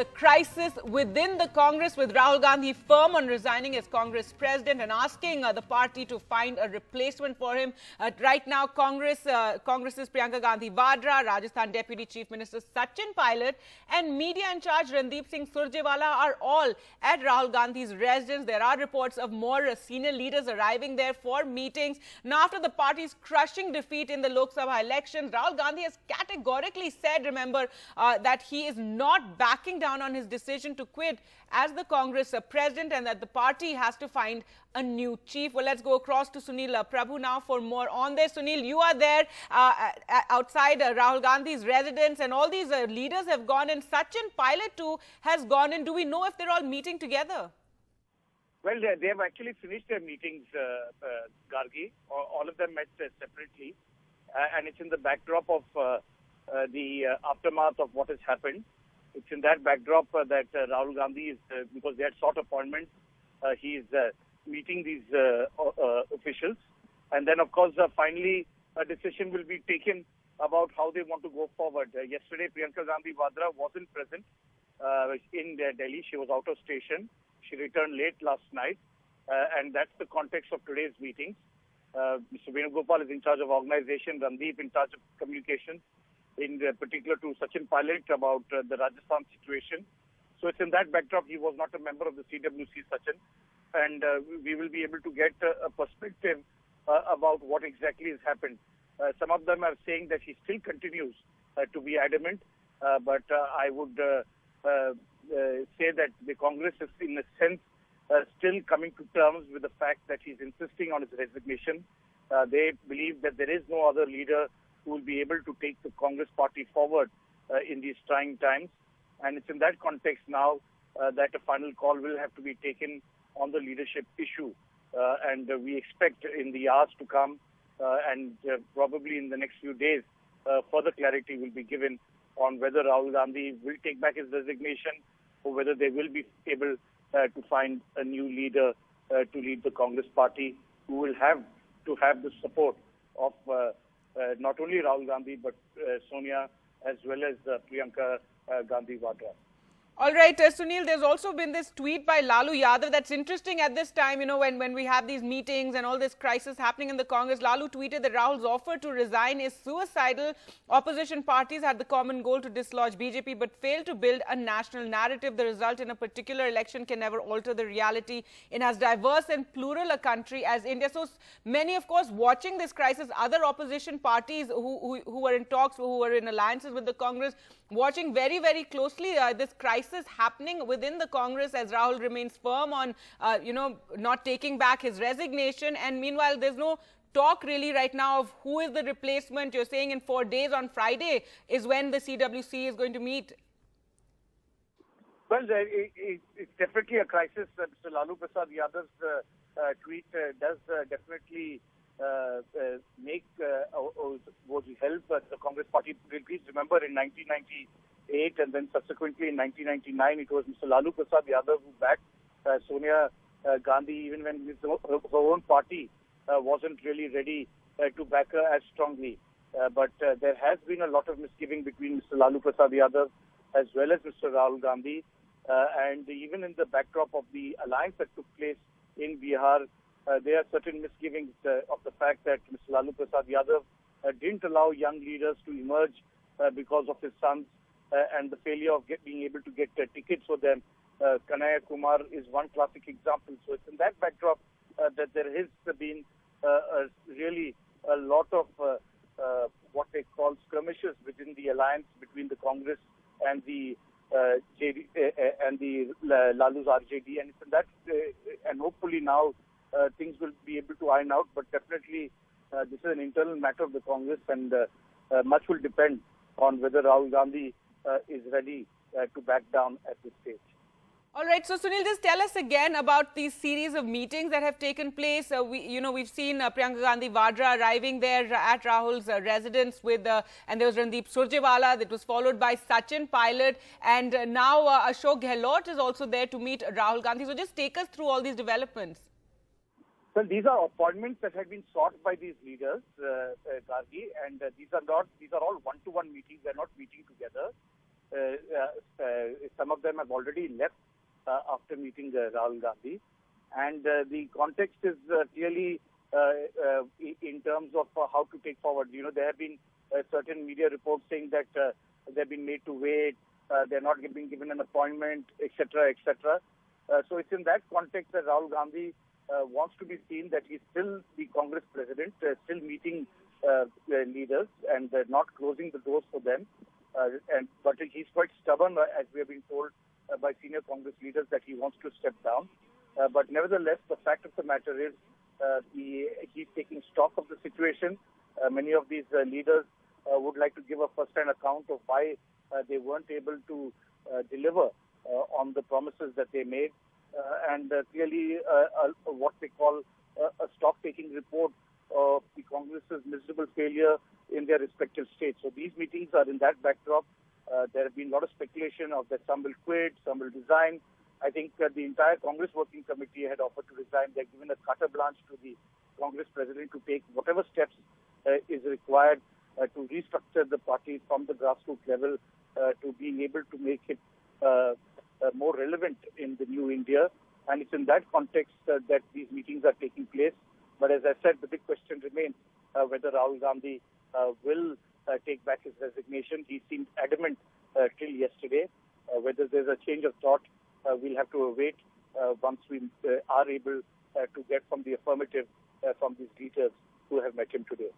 a crisis within the Congress, with Rahul Gandhi firm on resigning as Congress president and asking the party to find a replacement for him. Right now, Congress's Priyanka Gandhi Vadra, Rajasthan Deputy Chief Minister Sachin Pilot, and media in charge Randeep Surjewala are all at Rahul Gandhi's residence. There are reports of more senior leaders arriving there for meetings. Now, after the party's crushing defeat in the Lok Sabha elections, Rahul Gandhi has categorically said, remember, that he is not backing down on his decision to quit as the Congress president, and that the party has to find a new chief. Well, let's go across to Sunil Prabhu now for more on this. Sunil, you are there outside Rahul Gandhi's residence, and all these leaders have gone in. Sachin Pilot too has gone in. Do we know if they're all meeting together? Well, they have actually finished their meetings, Gargi. All of them met separately. And it's in the backdrop of the aftermath of what has happened. It's in that backdrop that Rahul Gandhi is, because they had sought appointment, he is meeting these officials. And then, of course, finally, a decision will be taken about how they want to go forward. Yesterday, Priyanka Gandhi Vadra wasn't present in Delhi. She was out of station. She returned late last night. And that's the context of today's meetings. Mr. Venugopal is in charge of organization, Randeep in charge of communication, in particular to Sachin Pilot about the Rajasthan situation. So it's in that backdrop. He was not a member of the CWC, Sachin, and we will be able to get a perspective about what exactly has happened. Some of them are saying that he still continues to be adamant, but I would say that the Congress is in a sense still coming to terms with the fact that he's insisting on his resignation. They believe that there is no other leader who will be able to take the Congress party forward in these trying times. And it's in that context now that a final call will have to be taken on the leadership issue. And we expect in the hours to come and probably in the next few days, further clarity will be given on whether Rahul Gandhi will take back his resignation or whether they will be able to find a new leader to lead the Congress party, who will have to have the support of not only Rahul Gandhi but Sonia as well as Priyanka Gandhi Vadra. All right, Sunil, there's also been this tweet by Lalu Yadav that's interesting at this time, you know, when we have these meetings and all this crisis happening in the Congress. Lalu tweeted that Rahul's offer to resign is suicidal. Opposition parties had the common goal to dislodge BJP but failed to build a national narrative. The result in a particular election can never alter the reality in as diverse and plural a country as India. So many, of course, watching this crisis, other opposition parties who were in talks, who were in alliances with the Congress, watching very, very closely this crisis happening within the Congress as Rahul remains firm on, not taking back his resignation. And meanwhile, there's no talk really right now of who is the replacement. You're saying in 4 days on Friday is when the CWC is going to meet. Well, it's definitely a crisis. Mr. Lalu Prasad Yadav's tweet does definitely make would help the Congress party. Please remember, in 1998 and then subsequently in 1999, it was Mr. Lalu Prasad Yadav who backed Sonia Gandhi, even when her own party wasn't really ready to back her as strongly. But there has been a lot of misgiving between Mr. Lalu Prasad Yadav as well as Mr. Rahul Gandhi. And even in the backdrop of the alliance that took place in Bihar, there are certain misgivings of the fact that Mr. Lalu Prasad Yadav didn't allow young leaders to emerge because of his sons and the failure of being able to get tickets for them. Kanhaiya Kumar is one classic example. So it's in that backdrop that there has been really a lot of what they call skirmishes within the alliance between the Congress and the JD and the Lalu's RJD, and it's in that and hopefully now things will be able to iron out. But definitely this is an internal matter of the Congress, and much will depend on whether Rahul Gandhi is ready to back down at this stage. All right, so Sunil, just tell us again about these series of meetings that have taken place. We've seen Priyanka Gandhi Vadra arriving there at Rahul's residence with, and there was Randeep Surjewala. That was followed by Sachin Pilot, and now Ashok Gehlot is also there to meet Rahul Gandhi. So just take us through all these developments. Well, these are appointments that have been sought by these leaders, Gargi, and these are all one-to-one meetings. They're not meeting together. some of them have already left after meeting Rahul Gandhi. And the context is clearly in terms of how to take forward. There have been certain media reports saying that they've been made to wait, they're not being given an appointment, etc., etc. So it's in that context that Rahul Gandhi wants to be seen that he's still the Congress president, still meeting leaders and not closing the doors for them. But he's quite stubborn, as we have been told by senior Congress leaders, that he wants to step down. But nevertheless, the fact of the matter is he's taking stock of the situation. Many of these leaders would like to give a first-hand account of why they weren't able to deliver on the promises that they made. And clearly what they call a stock-taking report of the Congress's miserable failure in their respective states. So these meetings are in that backdrop. There have been a lot of speculation of that some will quit, some will resign. I think the entire Congress Working Committee had offered to resign. They've given a carte blanche to the Congress president to take whatever steps is required to restructure the party from the grassroots level to being able to make it more relevant in the new India. And it's in that context that these meetings are taking place. But as I said, the big question remains whether Rahul Gandhi will take back his resignation. He seemed adamant till yesterday. Whether there's a change of thought, we'll have to await once we are able to get from the affirmative from these leaders who have met him today.